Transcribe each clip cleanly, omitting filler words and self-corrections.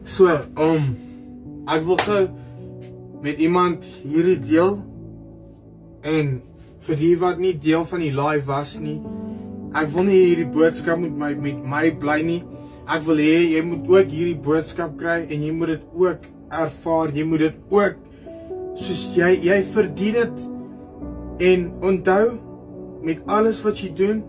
So, ek wil gou met iemand hierdie deel, en vir die wat nie deel van die live was nie, ek wil nie hierdie boodskap met my bly nie. Ek wil hê jy moet ook hierdie boodskap kry en jy moet dit ook ervaar. Jy moet dit ook soos jy verdien dit. En onthou, met alles wat jy doen,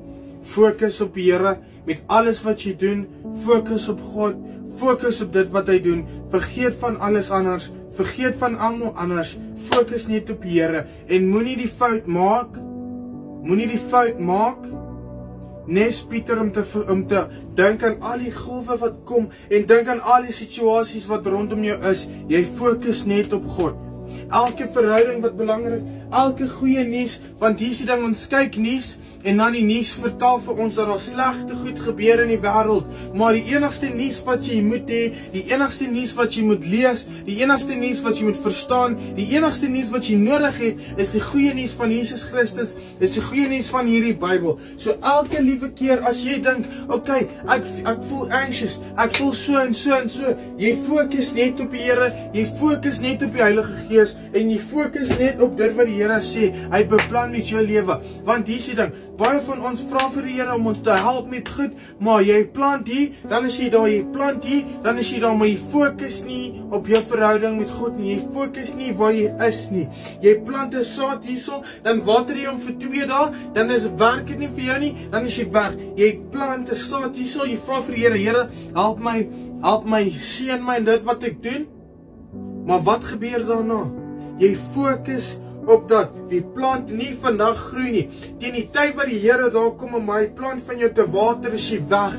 fokus op die Here. Met alles wat jy doen, fokus op God. Fokus op dit wat hy doen. Vergeet van alles anders. Vergeet van almal anders. Fokus net op die Here. En moenie die fout maak. Nes Pieter om te dink aan al die golwe wat kom en dink aan al die situasies wat rondom jou is. Jy fokus net op God. Elke verhouding wat belangrik, elke goeie nuus, want hier is die ding, ons kyk nuus en dan die nuus vertel vir ons dat daar slegte goed gebeur in die wêreld, maar die enigste nuus wat jy moet hê, die enigste nuus wat jy moet lees, die enigste nuus wat jy moet verstaan, die enigste nuus wat jy nodig het, is die goeie nuus van Jesus Christus, is die goeie nuus van hierdie Bybel. So elke liewe keer as jy dink, okay, ek voel anxious, ek voel so en so en so, jy fokus net op die Here, jy fokus net op die Heilige Gees en jy fokus net op dit wat die Here sê. Hy beplan met jou lewe. Want hier is die ding, baie van ons vra vir die Here om ons te help met goed, maar jy plant hier, dan is jy daar, jy plant hier, dan is jy daar, maar jy fokus nie op jou verhouding met God nie. Jy fokus nie waar jy is nie. Jy plant 'n saad hierso, dan water jy hom vir 2 dae, dan werk dit nie vir jou nie, dan is jy weg. Jy plant 'n saad hierso, jy vra vir die Here, Here, help my, seën my in dit wat ek doen. Maar wat gebeur daarna? Jy fokus op dat die plant nie vandag groei nie. Teen die tyd wat die Here daar kom om hy plant van jou te water, is jy weg.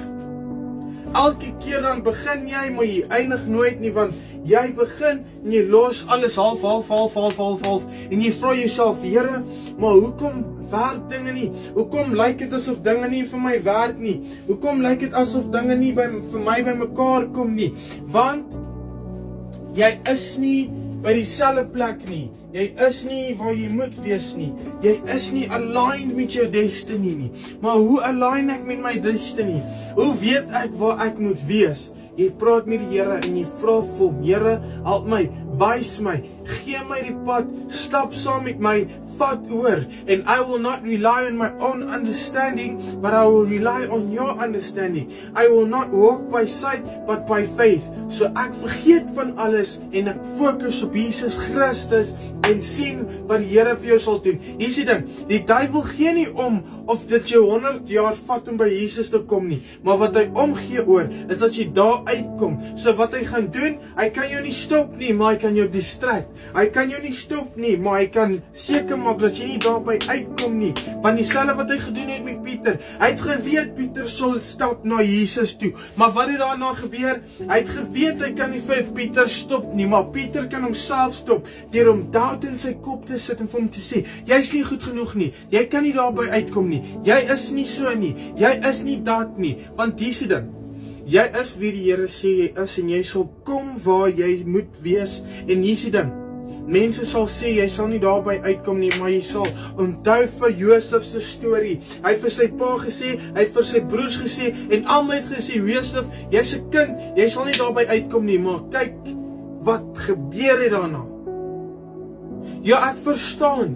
Elke keer dan begin jy, maar jy eindig nooit nie, want jy begin en jy los alles half. En jy vra jouself, Here, maar hoekom werk dinge nie? Hoekom lyk dit asof dinge nie vir my werk nie? Hoekom lyk dit asof dinge nie vir my bymekaar kom nie? Want jy is nie by dieselfde plek nie. Jy is nie waar jy moet wees nie. Jy is nie aligned met jou destiny nie. Maar hoe align ek met my destiny? Hoe weet ek waar ek moet wees? Jy praat met die Here en jy vra vir hom, Here, help my, wys my, gee my die pad, stap saam met my, vat oor. And I will not rely on my own understanding, but I will rely on your understanding. I will not walk by sight, but by faith. So ek vergeet van alles en ek fokus op Jesus Christus en sien wat die Here vir jou sal doen. Hier is die ding, die duiwel gee nie om of dit jou 100 jaar vat om by Jesus te kom nie, maar wat hy omgee oor, is dat jy daar uitkom. So wat hy gaan doen, hy kan jou nie stop nie, maar hy kan jou distract. Hy kan jou nie stop nie, maar hy kan seker maak dat jy nie daarby uitkom nie. Want dieselfde wat hy gedoen het met Pieter, hy het geweet Pieter sal stap na Jesus toe, maar wat het daarna gebeur? Hy het geweet hy kan nie vir Pieter stop nie, maar Pieter kan homself stop, deur hom doubt in sy kop te sit en vir hom te sê, jy is nie goed genoeg nie, jy kan nie daarby uitkom nie, jy is nie so nie, jy is nie dat nie, want hier is die ding, jy is wie die Here sê jy is en jy sal kom waar jy moet wees. En hier is die ding, mense sal sê jy sal nie daarby uitkom nie, maar jy sal. Onthou vir Josef se storie. Hy het vir sy pa gesê, hy het vir sy broers gesê en almal het gesê, Josef, jy's 'n kind, jy sal nie daarby uitkom nie, maar kyk wat gebeur het daarna. Ja, ek verstaan.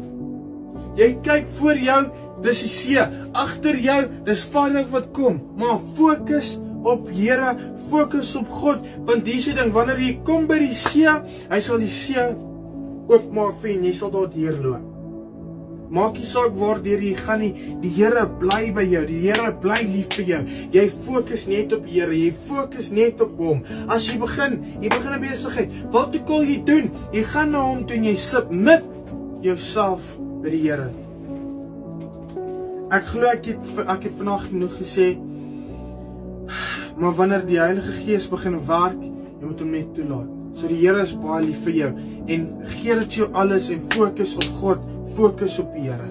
Jy kyk voor jou, dis die see, agter jou, dis vyand wat kom, maar fokus op Here, fokus op God, want hier is die ding, wanneer jy kom by die see, hy sal die see oopmaak vir jy sal daar deurloop. Maak nie saak waardeur jy gaan nie, die Here bly by jou, die Here bly lief vir jou. Jy fokus net op die Here, jy fokus net op hom. As jy begin 'n besigheid, wat ook al jy doen, jy gaan na hom toe en jy submit jouself by die Here. Ek glo ek het vandag genoeg gesê, maar wanneer die Heilige Gees begin werk, jy moet hom net toelaat. So die Here is baie lief vir jou en gee dit jou alles en fokus op God, fokus op die Here.